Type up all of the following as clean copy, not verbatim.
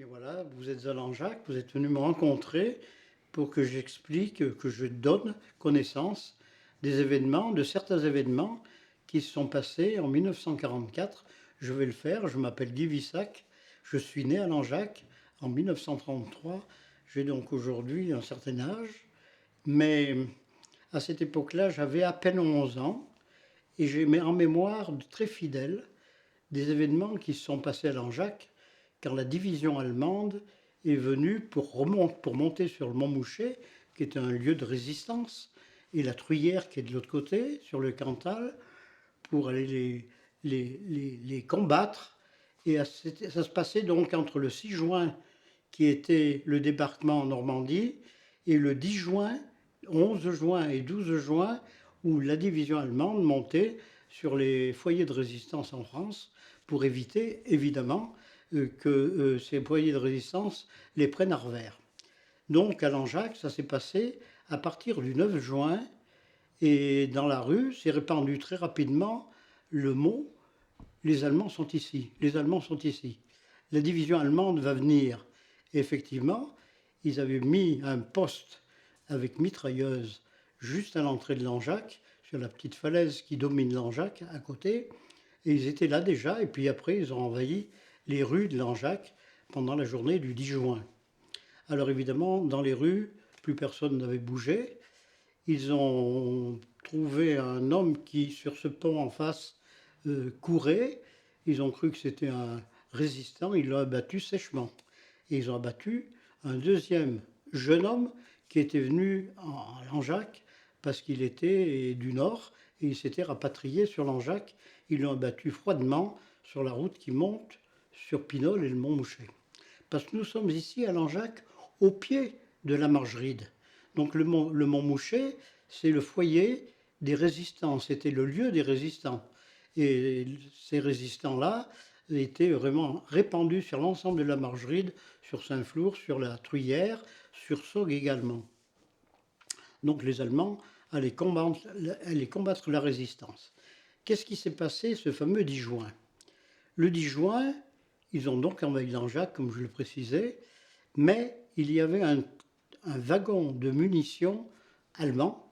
Et voilà, vous êtes à Langeac, vous êtes venu me rencontrer pour que j'explique, que je donne connaissance des événements, de certains événements qui se sont passés en 1944. Je vais le faire, je m'appelle Guy Vissac, je suis né à Langeac en 1933. J'ai donc aujourd'hui un certain âge, mais à cette époque-là, j'avais à peine 11 ans et j'ai en mémoire très fidèle des événements qui se sont passés à Langeac quand la division allemande est venue pour monter sur le Mont Mouchet, qui est un lieu de résistance, et la Truyère qui est de l'autre côté, sur le Cantal, pour aller les combattre. Et ça se passait donc entre le 6 juin, qui était le débarquement en Normandie, et le 10 juin, 11 juin et 12 juin, où la division allemande montait sur les foyers de résistance en France pour éviter, évidemment, que ces foyers de résistance les prennent à revers. Donc à Langeac, ça s'est passé à partir du 9 juin, et dans la rue s'est répandu très rapidement le mot les Allemands sont ici, les Allemands sont ici. La division allemande va venir. Et effectivement, ils avaient mis un poste avec mitrailleuse juste à l'entrée de Langeac, sur la petite falaise qui domine Langeac à côté. Et ils étaient là déjà, et puis après, ils ont envahi les rues de Langeac pendant la journée du 10 juin. Alors évidemment, dans les rues, plus personne n'avait bougé. Ils ont trouvé un homme qui, sur ce pont en face, courait. Ils ont cru que c'était un résistant, ils l'ont abattu sèchement. Et ils ont abattu un deuxième jeune homme qui était venu à Langeac parce qu'il était du Nord et il s'était rapatrié sur Langeac. Ils l'ont abattu froidement sur la route qui monte sur Pinol et le Mont Mouchet. Parce que nous sommes ici à Langeac, au pied de la Margeride. Donc le Mont Mouchet, c'est le foyer des résistants, c'était le lieu des résistants. Et ces résistants-là étaient vraiment répandus sur l'ensemble de la Margeride, sur Saint-Flour, sur la Truyère, sur Saugues également. Donc les Allemands allaient combattre la résistance. Qu'est-ce qui s'est passé ce fameux 10 juin? Le 10 juin, ils ont donc envahi Langeac, comme je le précisais, mais il y avait un wagon de munitions allemand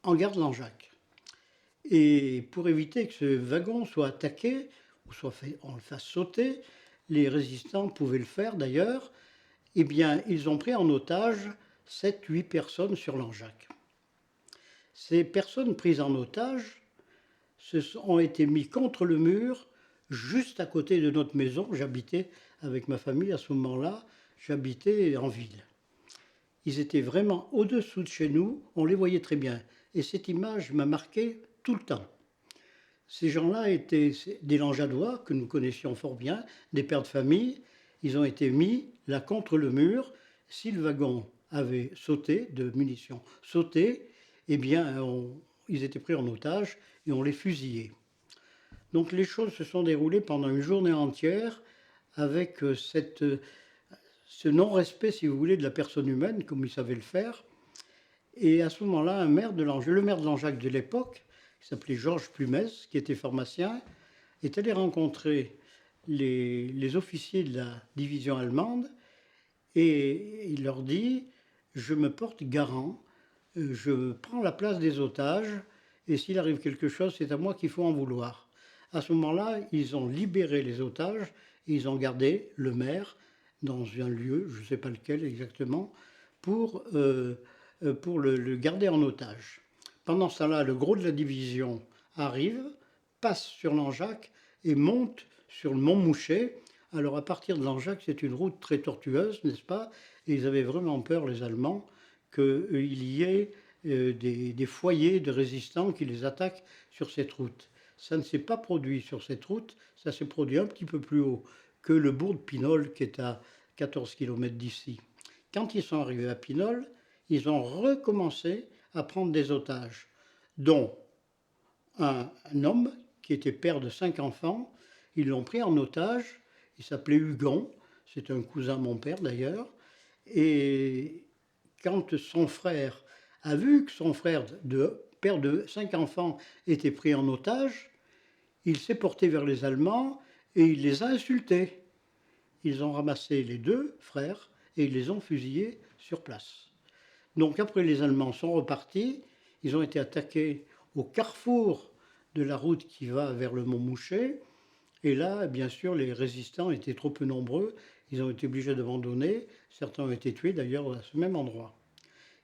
en gare de Langeac. Et pour éviter que ce wagon soit attaqué, ou on le fasse sauter, les résistants pouvaient le faire d'ailleurs, eh bien, ils ont pris en otage 7-8 personnes sur Langeac. Ces personnes prises en otage ont été mis contre le mur, juste à côté de notre maison. J'habitais avec ma famille à ce moment-là, j'habitais en ville. Ils étaient vraiment au-dessous de chez nous, on les voyait très bien. Et cette image m'a marqué tout le temps. Ces gens-là étaient des Langeadois que nous connaissions fort bien, des pères de famille. Ils ont été mis là contre le mur. Si le wagon avait sauté, de munitions sauté, eh bien, ils étaient pris en otage et on les fusillait. Donc les choses se sont déroulées pendant une journée entière avec ce non-respect, si vous voulez, de la personne humaine, comme ils savaient le faire. Et à ce moment-là, le maire de Langeac de l'époque, qui s'appelait Georges Plumez, qui était pharmacien, est allé rencontrer les officiers de la division allemande et il leur dit « Je me porte garant, je prends la place des otages et s'il arrive quelque chose, c'est à moi qu'il faut en vouloir. » À ce moment-là, ils ont libéré les otages et ils ont gardé le maire dans un lieu, je ne sais pas lequel exactement, pour le garder en otage. Pendant ce temps-là, le gros de la division arrive, passe sur Langeac et monte sur le Mont Mouchet. Alors à partir de Langeac, c'est une route très tortueuse, n'est-ce pas? Et ils avaient vraiment peur, les Allemands, qu'il y ait des foyers de résistants qui les attaquent sur cette route. Ça ne s'est pas produit sur cette route, ça s'est produit un petit peu plus haut que le bourg de Pinol, qui est à 14 km d'ici. Quand ils sont arrivés à Pinol, ils ont recommencé à prendre des otages, dont un homme qui était père de 5 enfants. Ils l'ont pris en otage, il s'appelait Hugon, c'est un cousin de mon père d'ailleurs, et quand son frère a vu que son frère, père de 5 enfants, était pris en otage, il s'est porté vers les Allemands et il les a insultés. ils ont ramassé les deux frères et ils les ont fusillés sur place. Donc après les Allemands sont repartis, ils ont été attaqués au carrefour de la route qui va vers le Mont Mouchet. Et là, bien sûr, les résistants étaient trop peu nombreux, ils ont été obligés d'abandonner, certains ont été tués d'ailleurs à ce même endroit.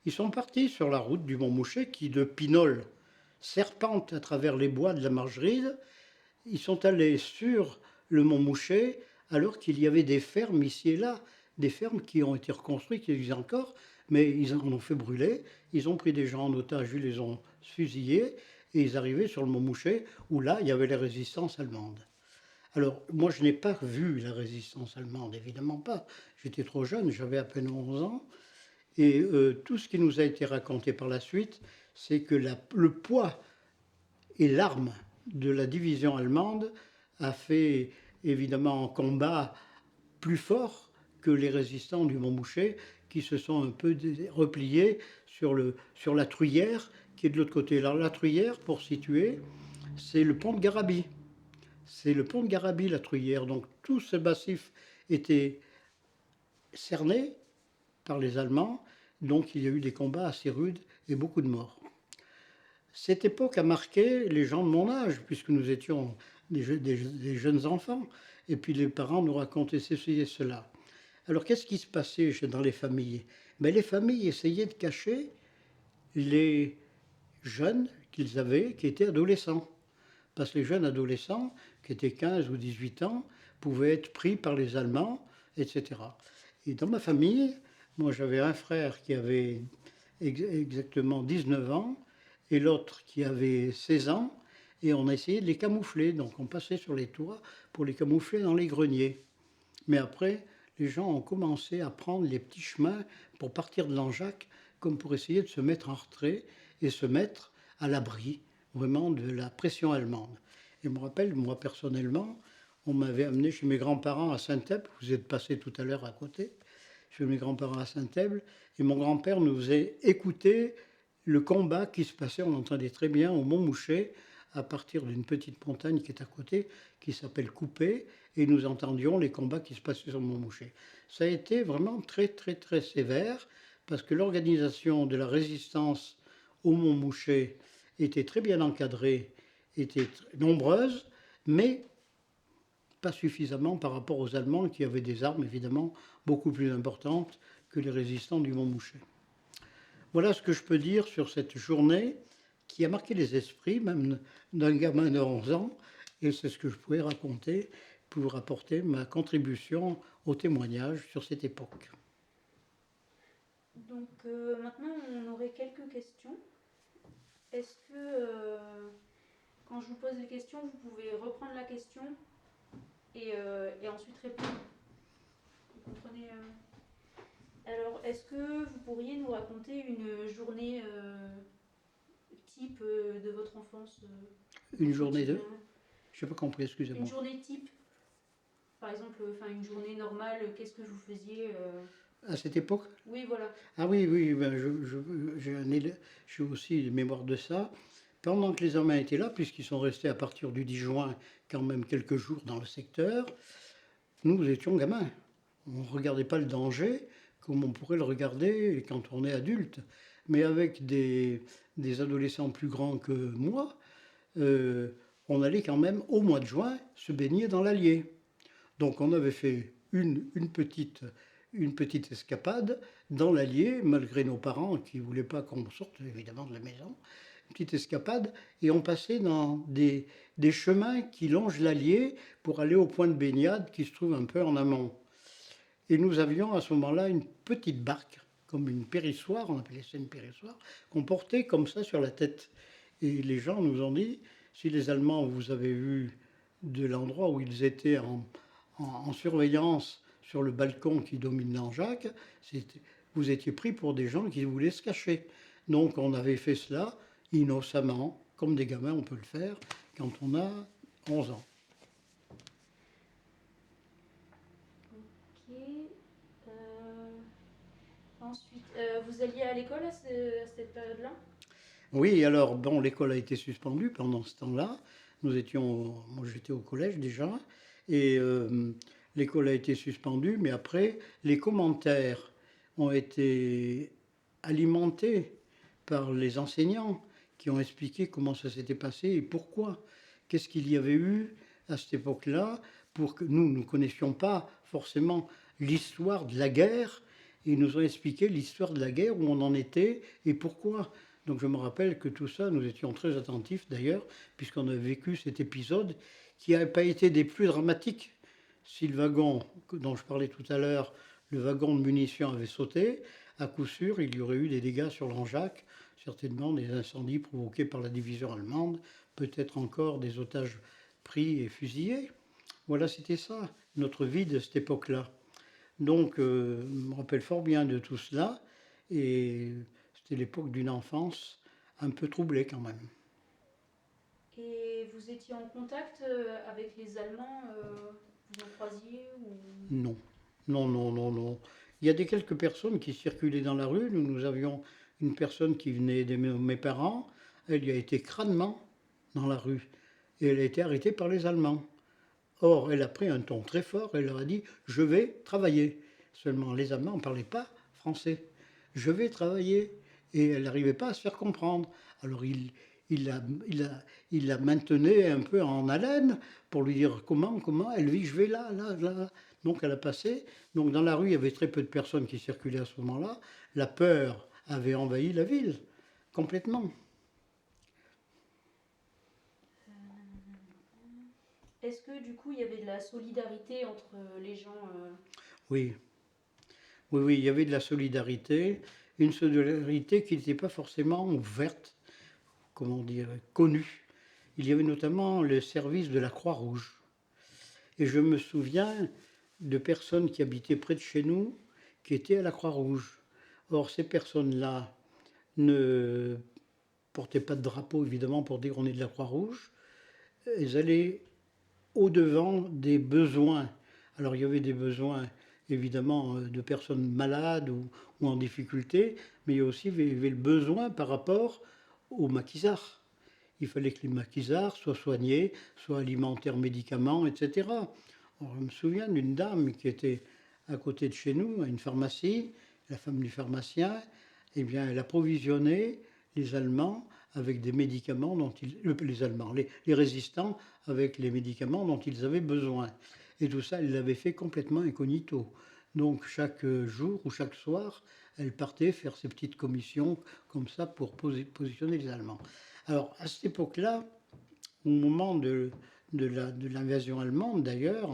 Ils sont partis sur la route du Mont Mouchet qui, de Pinol, serpente à travers les bois de la Margeride. Ils sont allés sur le Mont Mouchet alors qu'il y avait des fermes ici et là, des fermes qui ont été reconstruites, qui existent encore, mais ils en ont fait brûler. Ils ont pris des gens en otage, ils les ont fusillés et ils arrivaient sur le Mont Mouchet où là, il y avait les résistances allemandes. Alors, moi, je n'ai pas vu la résistance allemande, évidemment pas. J'étais trop jeune, j'avais à peine 11 ans. Et tout ce qui nous a été raconté par la suite, c'est que le poids et l'arme de la division allemande a fait évidemment un combat plus fort que les résistants du Montmouchet qui se sont un peu repliés sur la Truyère qui est de l'autre côté. Alors la Truyère, pour situer, c'est le pont de Garabie. C'est le pont de Garabie, la Truyère. Donc tout ce massif était cerné par les Allemands. Donc il y a eu des combats assez rudes et beaucoup de morts. Cette époque a marqué les gens de mon âge, puisque nous étions des jeunes enfants. Et puis les parents nous racontaient ceci et cela. Alors qu'est-ce qui se passait dans les familles? Les familles essayaient de cacher les jeunes qu'ils avaient, qui étaient adolescents. Parce que les jeunes adolescents, qui étaient 15 ou 18 ans, pouvaient être pris par les Allemands, etc. Et dans ma famille, moi j'avais un frère qui avait exactement 19 ans, et l'autre qui avait 16 ans, et on a essayé de les camoufler. Donc on passait sur les toits pour les camoufler dans les greniers. Mais après, les gens ont commencé à prendre les petits chemins pour partir de Langeac, comme pour essayer de se mettre en retrait et se mettre à l'abri vraiment de la pression allemande. Et je me rappelle, moi personnellement, on m'avait amené chez mes grands-parents à Saint-Èble, vous êtes passé tout à l'heure à côté, chez mes grands-parents à Saint-Èble, et mon grand-père nous faisait écouter le combat qui se passait, on entendait très bien, au Mont Mouchet, à partir d'une petite montagne qui est à côté, qui s'appelle Coupé, et nous entendions les combats qui se passaient sur le Mont Mouchet. Ça a été vraiment très très très sévère, parce que l'organisation de la résistance au Mont Mouchet était très bien encadrée, était nombreuse, mais pas suffisamment par rapport aux Allemands qui avaient des armes évidemment beaucoup plus importantes que les résistants du Mont Mouchet. Voilà ce que je peux dire sur cette journée qui a marqué les esprits, même d'un gamin de 11 ans, et c'est ce que je pouvais raconter pour apporter ma contribution au témoignage sur cette époque. Donc maintenant, on aurait quelques questions. Est-ce que, quand je vous pose les questions, vous pouvez reprendre la question et ensuite répondre? Vous comprenez Alors, est-ce que vous pourriez nous raconter une journée type de votre enfance Une journée de... Je n'ai pas compris, excusez-moi. Une journée type. Par exemple, une journée normale, qu'est-ce que vous faisiez À cette époque? Oui, voilà. Ah oui, oui, j'ai aussi une mémoire de ça. Pendant que les Allemands étaient là, puisqu'ils sont restés à partir du 10 juin quand même quelques jours dans le secteur, nous étions gamins. On ne regardait pas le danger comme on pourrait le regarder quand on est adulte. Mais avec des adolescents plus grands que moi, on allait quand même au mois de juin se baigner dans l'Allier. Donc on avait fait une petite escapade dans l'Allier, malgré nos parents qui ne voulaient pas qu'on sorte évidemment de la maison. Une petite escapade, et on passait dans des chemins qui longent l'Allier pour aller au point de baignade qui se trouve un peu en amont. Et nous avions à ce moment-là une petite barque, comme une périssoire, on appelait ça une périssoire, qu'on portait comme ça sur la tête. Et les gens nous ont dit, si les Allemands vous avez vu de l'endroit où ils étaient en surveillance sur le balcon qui domine Langeac, vous étiez pris pour des gens qui voulaient se cacher. Donc on avait fait cela innocemment, comme des gamins on peut le faire quand on a 11 ans. Ok. Ensuite, vous alliez à l'école à cette période-là? Oui, alors bon, l'école a été suspendue pendant ce temps-là. Moi j'étais au collège déjà, et l'école a été suspendue, mais après, les commentaires ont été alimentés par les enseignants qui ont expliqué comment ça s'était passé et pourquoi. Qu'est-ce qu'il y avait eu à cette époque-là pour que nous ne connaissions pas forcément l'histoire de la guerre. Ils nous ont expliqué l'histoire de la guerre, où on en était et pourquoi. Donc je me rappelle que tout ça, nous étions très attentifs d'ailleurs, puisqu'on a vécu cet épisode qui n'a pas été des plus dramatiques. Si le wagon dont je parlais tout à l'heure, le wagon de munitions avait sauté, à coup sûr, il y aurait eu des dégâts sur l'Anjac, certainement des incendies provoqués par la division allemande, peut-être encore des otages pris et fusillés. Voilà, c'était ça, notre vie de cette époque-là. Donc, je me rappelle fort bien de tout cela, et c'était l'époque d'une enfance un peu troublée quand même. Et vous étiez en contact avec les Allemands, vous en croisiez ou... Non, non, non, non, non. Il y a des quelques personnes qui circulaient dans la rue. Nous avions une personne qui venait de mes parents. Elle y a été crânement dans la rue. Et elle a été arrêtée par les Allemands. Or, elle a pris un ton très fort. Elle leur a dit: je vais travailler. Seulement, les Allemands ne parlaient pas français. Je vais travailler. Et elle n'arrivait pas à se faire comprendre. Alors, il la, il la, il la maintenait un peu en haleine pour lui dire comment. Elle dit: je vais là, là, là. Donc, elle a passé. Donc, dans la rue, il y avait très peu de personnes qui circulaient à ce moment-là. La peur avait envahi la ville complètement. Est-ce que du coup il y avait de la solidarité entre les gens Oui, oui, oui, il y avait de la solidarité, une solidarité qui n'était pas forcément ouverte, comment dire, connue. Il y avait notamment le service de la Croix-Rouge. Et je me souviens de personnes qui habitaient près de chez nous, qui étaient à la Croix-Rouge. Or, ces personnes-là ne portaient pas de drapeau, évidemment, pour dire on est de la Croix-Rouge. Elles allaient au-devant des besoins. Alors, il y avait des besoins, évidemment, de personnes malades ou en difficulté, mais il y a aussi il y avait le besoin par rapport aux maquisards. Il fallait que les maquisards soient soignés, soient alimentés en médicaments, etc. Alors, je me souviens d'une dame qui était à côté de chez nous, à une pharmacie, la femme du pharmacien. Eh bien, elle approvisionnait les Allemands avec des médicaments dont les Allemands, les résistants avec les médicaments dont ils avaient besoin. Et tout ça, elle l'avait fait complètement incognito. Donc chaque jour ou chaque soir, elle partait faire ses petites commissions comme ça pour positionner les Allemands. Alors à cette époque-là, au moment de l'invasion allemande d'ailleurs,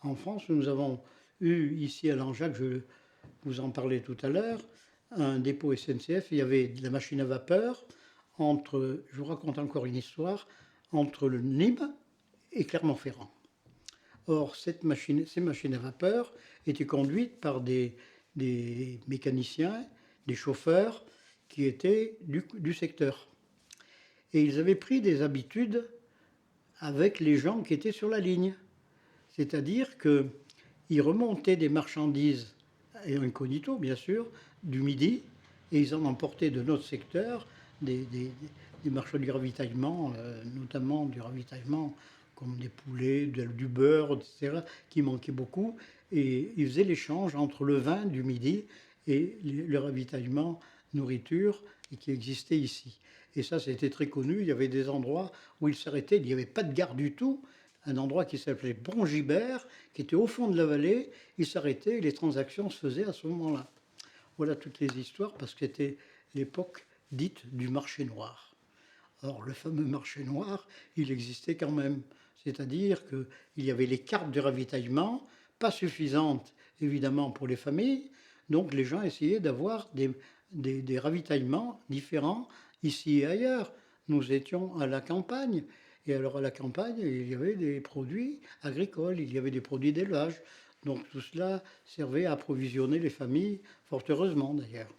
en France, nous avons eu ici à Langeac, je vous en parlais tout à l'heure, un dépôt SNCF. Il y avait de la machine à vapeur entre, je vous raconte encore une histoire, entre le Nîmes et Clermont-Ferrand. Or, ces machines à vapeur étaient conduites par des mécaniciens, des chauffeurs qui étaient du secteur. Et ils avaient pris des habitudes avec les gens qui étaient sur la ligne. C'est-à-dire qu'ils remontaient des marchandises, et incognito bien sûr, du Midi, et ils en emportaient de notre secteur des marchands du ravitaillement, notamment du ravitaillement comme des poulets, du beurre, etc., qui manquaient beaucoup. Et ils faisaient l'échange entre le vin du Midi et le ravitaillement nourriture qui existait ici. Et ça, c'était très connu. Il y avait des endroits où ils s'arrêtaient. Il n'y avait pas de gare du tout. Un endroit qui s'appelait Bongibert, qui était au fond de la vallée. Ils s'arrêtaient et les transactions se faisaient à ce moment-là. Voilà toutes les histoires, parce que c'était l'époque dite du marché noir. Or, le fameux marché noir, il existait quand même. C'est-à-dire qu'il y avait les cartes de ravitaillement, pas suffisantes évidemment pour les familles, donc les gens essayaient d'avoir des ravitaillements différents ici et ailleurs. Nous étions à la campagne, et alors à la campagne, il y avait des produits agricoles, il y avait des produits d'élevage. Donc tout cela servait à approvisionner les familles, fort heureusement d'ailleurs.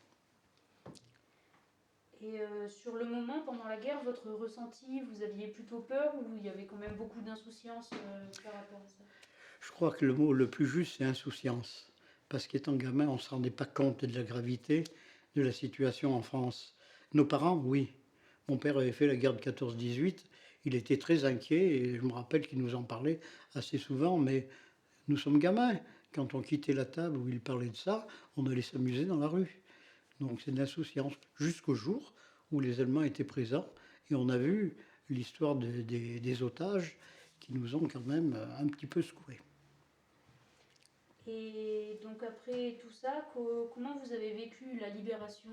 Et sur le moment, pendant la guerre, votre ressenti, vous aviez plutôt peur ou il y avait quand même beaucoup d'insouciance par rapport à ça? Je crois que le mot le plus juste, c'est insouciance. Parce qu'étant gamin, on ne se rendait pas compte de la gravité de la situation en France. Nos parents, oui. Mon père avait fait la guerre de 14-18. Il était très inquiet et je me rappelle qu'il nous en parlait assez souvent, mais Nous sommes gamins. Quand on quittait la table où il parlait de ça, on allait s'amuser dans la rue. Donc c'est de l'insouciance. Jusqu'au jour où les Allemands étaient présents et on a vu l'histoire des otages qui nous ont quand même un petit peu secoués. Et donc après tout ça, comment vous avez vécu la libération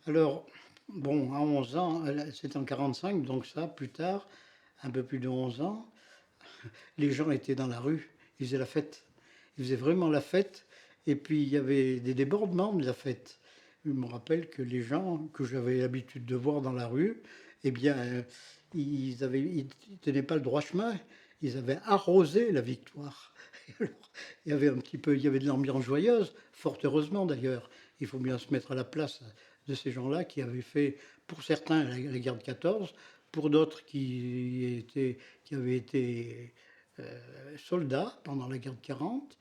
Alors, bon, à 11 ans, c'est en 1945, donc ça, plus tard, un peu plus de 11 ans, les gens étaient dans la rue, ils faisaient la fête. Ils faisaient vraiment la fête, et puis il y avait des débordements de la fête. Je me rappelle que les gens que j'avais l'habitude de voir dans la rue, eh bien, ils tenaient pas le droit chemin, ils avaient arrosé la victoire. Alors, il y avait un petit peu, il y avait de l'ambiance joyeuse, fort heureusement d'ailleurs. Il faut bien se mettre à la place de ces gens-là qui avaient fait, pour certains, la guerre de 14, pour d'autres qui avaient été soldats pendant la guerre de 40.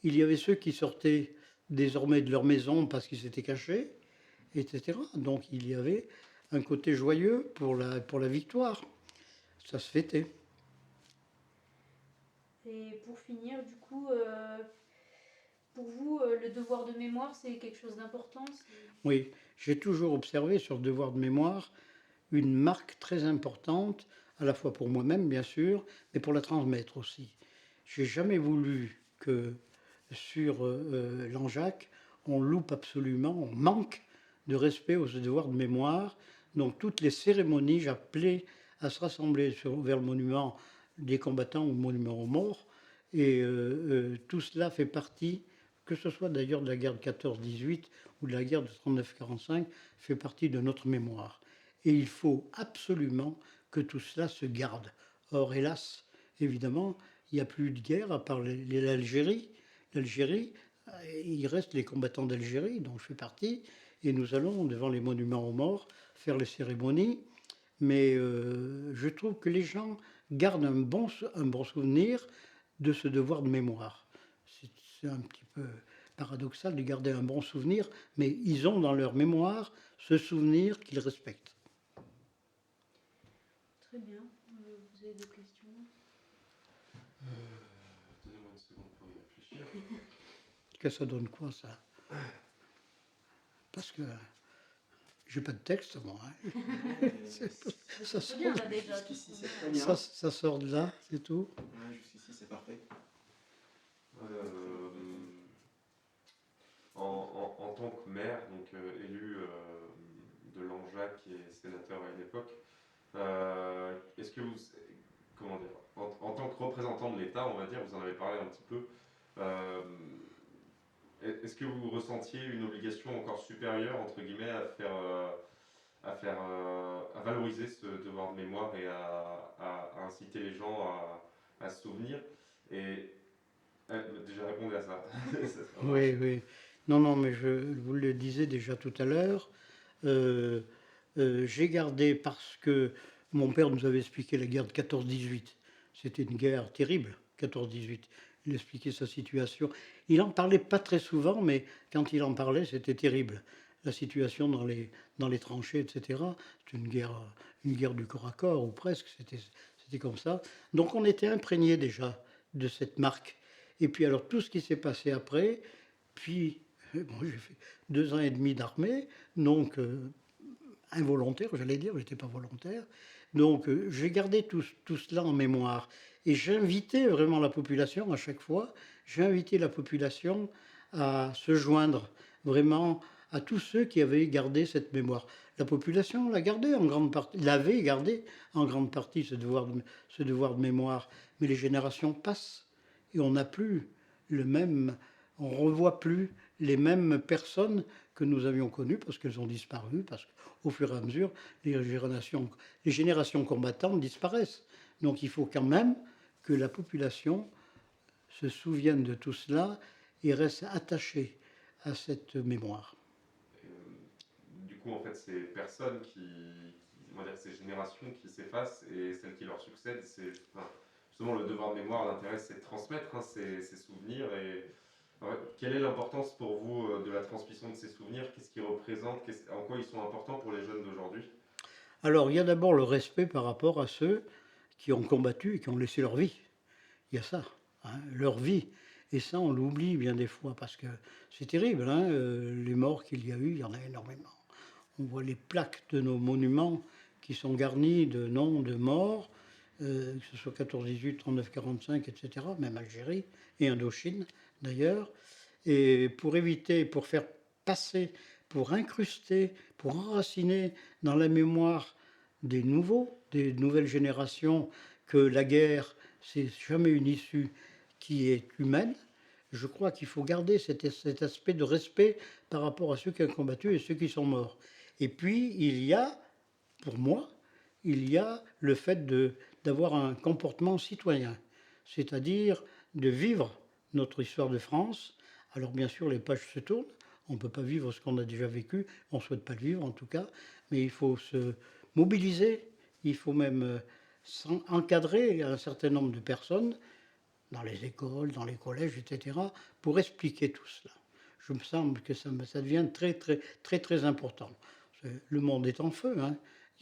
Il y avait ceux qui sortaient désormais de leur maison parce qu'ils s'étaient cachés, etc. Donc il y avait un côté joyeux pour la victoire. Ça se fêtait. Et pour finir, du coup, pour vous, le devoir de mémoire, c'est quelque chose d'important? Oui, j'ai toujours observé sur le devoir de mémoire une marque très importante, à la fois pour moi-même, bien sûr, mais pour la transmettre aussi. J'ai jamais voulu que sur Langeac, on loupe absolument, on manque de respect aux devoirs de mémoire. Donc toutes les cérémonies, j'appelais à se rassembler vers le monument des combattants ou le monument aux morts. Et tout cela fait partie, que ce soit d'ailleurs de la guerre de 14-18 ou de la guerre de 39-45, fait partie de notre mémoire. Et il faut absolument que tout cela se garde. Or, hélas, évidemment, il n'y a plus de guerre à part l'Algérie. L'Algérie, il reste les combattants d'Algérie, dont je fais partie, et nous allons, devant les monuments aux morts, faire les cérémonies. Mais je trouve que les gens gardent un bon souvenir de ce devoir de mémoire. C'est un petit peu paradoxal de garder un bon souvenir, mais ils ont dans leur mémoire ce souvenir qu'ils respectent. Très bien. Vous avez des questions? Donnez-moi une seconde pour y réfléchir. Que ça donne quoi, ça? Parce que j'ai pas de texte, moi. Ça sort bien, là, déjà. Jusqu'ici, c'est très bien. Ça sort de là, c'est tout. Ouais, jusqu'ici, c'est parfait. En tant que maire, donc élu de Langeac et sénateur à une époque, est-ce que vous, comment dire, en tant que représentant de l'État, on va dire, vous en avez parlé un petit peu, est-ce que vous ressentiez une obligation encore supérieure, entre guillemets, à valoriser ce devoir de mémoire et à inciter les gens à se souvenir? Et déjà répondez à ça. Oui, oui. Non, non, mais je vous le disais déjà tout à l'heure. euh, j'ai gardé parce que mon père nous avait expliqué la guerre de 14-18. C'était une guerre terrible, 14-18. Il expliquait sa situation. Il en parlait pas très souvent, mais quand il en parlait, c'était terrible. La situation dans les tranchées, etc. C'est une guerre du corps à corps, ou presque. C'était comme ça. Donc on était imprégné déjà de cette marque. Et puis alors tout ce qui s'est passé après, puis bon, j'ai fait 2 ans et demi d'armée, donc involontaire, j'allais dire, j'étais pas volontaire. Donc j'ai gardé tout cela en mémoire. Et j'invitais vraiment la population à chaque fois, j'ai invité la population à se joindre vraiment à tous ceux qui avaient gardé cette mémoire. La population l'a gardé en grande partie, l'avait gardé en grande partie ce devoir de mémoire. Mais les générations passent et on n'a plus le même, on revoit plus les mêmes personnes que nous avions connues parce qu'elles ont disparu, parce qu'au fur et à mesure, les générations combattantes disparaissent. Donc il faut quand même que la population se souvienne de tout cela et reste attachée à cette mémoire. Du coup, en fait, ces personnes on va dire, ces générations qui s'effacent et celles qui leur succèdent, c'est enfin, justement le devoir de mémoire, l'intérêt, c'est de transmettre ces souvenirs. Et quelle est l'importance pour vous de la transmission de ces souvenirs? Qu'est-ce qu'ils représentent? En quoi ils sont importants pour les jeunes d'aujourd'hui? Alors il y a d'abord le respect par rapport à ceux qui ont combattu et qui ont laissé leur vie. il y a ça, hein, leur vie. Et ça, on l'oublie bien des fois, parce que c'est terrible, hein, les morts qu'il y a eu, il y en a énormément. On voit les plaques de nos monuments qui sont garnis de noms de morts, que ce soit 14-18, 39-45, etc., même Algérie et Indochine d'ailleurs. Et pour éviter, pour faire passer, pour incruster, pour enraciner dans la mémoire des nouveaux, des nouvelles générations, que la guerre, c'est jamais une issue qui est humaine, je crois qu'il faut garder cet aspect de respect par rapport à ceux qui ont combattu et ceux qui sont morts. Et puis, il y a, pour moi, il y a le fait d'avoir un comportement citoyen, c'est-à-dire de vivre notre histoire de France. Alors bien sûr, les pages se tournent, on ne peut pas vivre ce qu'on a déjà vécu, on ne souhaite pas le vivre en tout cas, mais il faut se mobiliser, il faut même encadrer un certain nombre de personnes dans les écoles, dans les collèges, etc., pour expliquer tout cela. Je me semble que ça devient très, très, très, très important. Le monde est en feu, hein.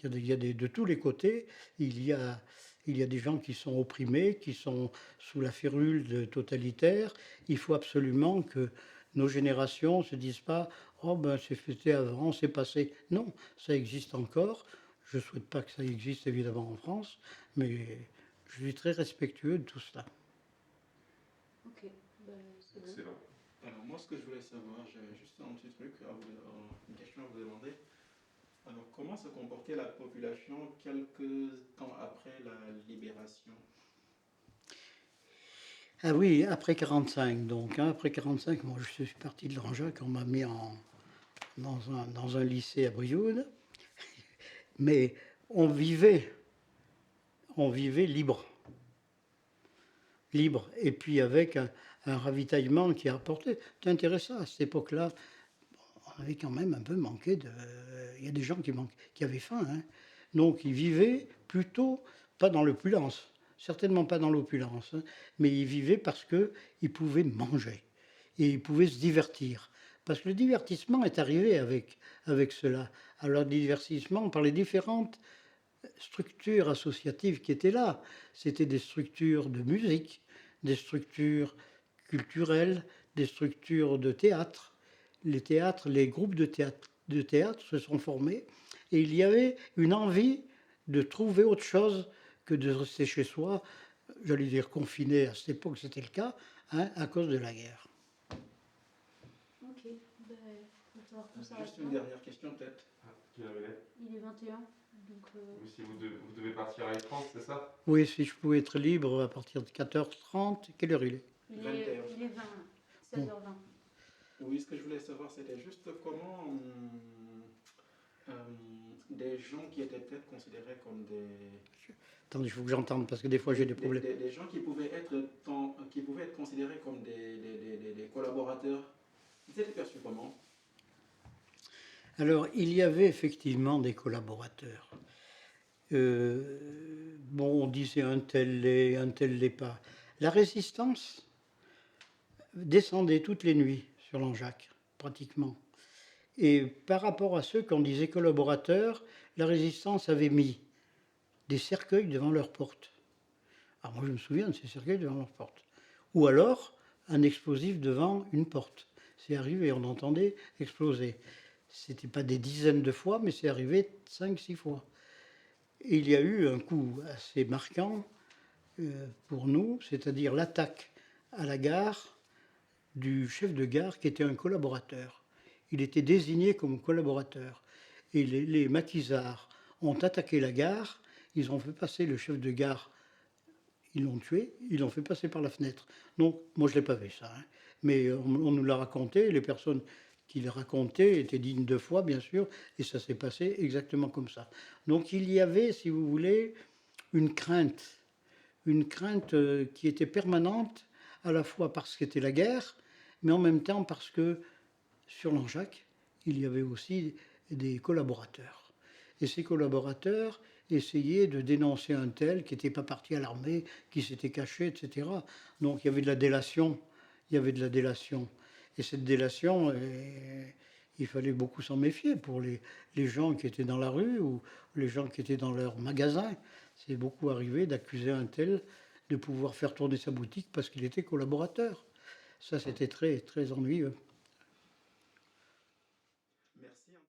Il y a de tous les côtés, il y a des gens qui sont opprimés, qui sont sous la férule de totalitaire. Il faut absolument que nos générations ne se disent pas « Oh ben c'est fait avant, c'est passé ». Non, ça existe encore. Je ne souhaite pas que ça existe évidemment en France, mais je suis très respectueux de tout cela. Ok, ben, c'est bon. Excellent. Alors moi, ce que je voulais savoir, j'ai juste un petit truc, une question à vous demander. Alors, comment se comportait la population quelques temps après la libération? Ah oui, après 45, donc, hein, après 45, moi je suis parti de Langeac, on m'a mis dans un lycée à Brioude, mais on vivait libre, et puis avec un ravitaillement qui a apporté. C'est intéressant, à cette époque-là, on avait quand même un peu manqué de... Il y a des gens qui avaient faim, hein. Donc ils vivaient plutôt, pas dans l'opulence, certainement pas dans l'opulence, hein, mais ils vivaient parce qu'ils pouvaient manger et ils pouvaient se divertir. Parce que le divertissement est arrivé avec cela. Alors, le divertissement par les différentes structures associatives qui étaient là. C'était des structures de musique, des structures culturelles, des structures de théâtre. Les groupes de théâtre se sont formés et il y avait une envie de trouver autre chose que de rester chez soi, j'allais dire confiné, à cette époque c'était le cas, hein, à cause de la guerre. Ok, ben, il va falloir qu'on s'arrête Juste là. une dernière question peut-être. Quelle heure il est? Il est 21, donc... Ou si vous devez partir à l'écran, c'est ça? Oui, si je pouvais être libre à partir de 14h30, quelle heure il est? il 21. est 20, 16h20. Oui, ce que je voulais savoir, c'était juste comment des gens qui étaient peut-être considérés comme des... Attendez, il faut que j'entende parce que des fois j'ai des problèmes. Des gens qui pouvaient être considérés comme des collaborateurs, ils étaient perçus comment? Alors, il y avait effectivement des collaborateurs. Bon, on disait un tel l'est pas. La résistance descendait toutes les nuits sur Langeac, pratiquement. Et par rapport à ceux qu'on disait collaborateurs, la résistance avait mis des cercueils devant leur porte. Alors moi je me souviens de ces cercueils devant leur porte. Ou alors un explosif devant une porte. C'est arrivé, on entendait exploser. C'était pas des dizaines de fois, mais c'est arrivé 5-6 fois. Et il y a eu un coup assez marquant pour nous, c'est-à-dire l'attaque à la gare du chef de gare qui était un collaborateur. Il était désigné comme collaborateur. Et les maquisards ont attaqué la gare, ils ont fait passer le chef de gare, ils l'ont tué, ils l'ont fait passer par la fenêtre. Donc, moi je ne l'ai pas vu ça, hein. Mais on nous l'a raconté, les personnes qui le racontaient étaient dignes de foi, bien sûr, et ça s'est passé exactement comme ça. Donc il y avait, si vous voulez, une crainte qui était permanente, à la fois parce que c'était la guerre, mais en même temps parce que sur Langeac, il y avait aussi des collaborateurs. Et ces collaborateurs essayaient de dénoncer un tel qui n'était pas parti à l'armée, qui s'était caché, etc. Donc il y avait de la délation. Et cette délation, il fallait beaucoup s'en méfier pour les gens qui étaient dans la rue ou les gens qui étaient dans leur magasin. C'est beaucoup arrivé d'accuser un tel de pouvoir faire tourner sa boutique parce qu'il était collaborateur. Ça, c'était très, très ennuyeux. Merci.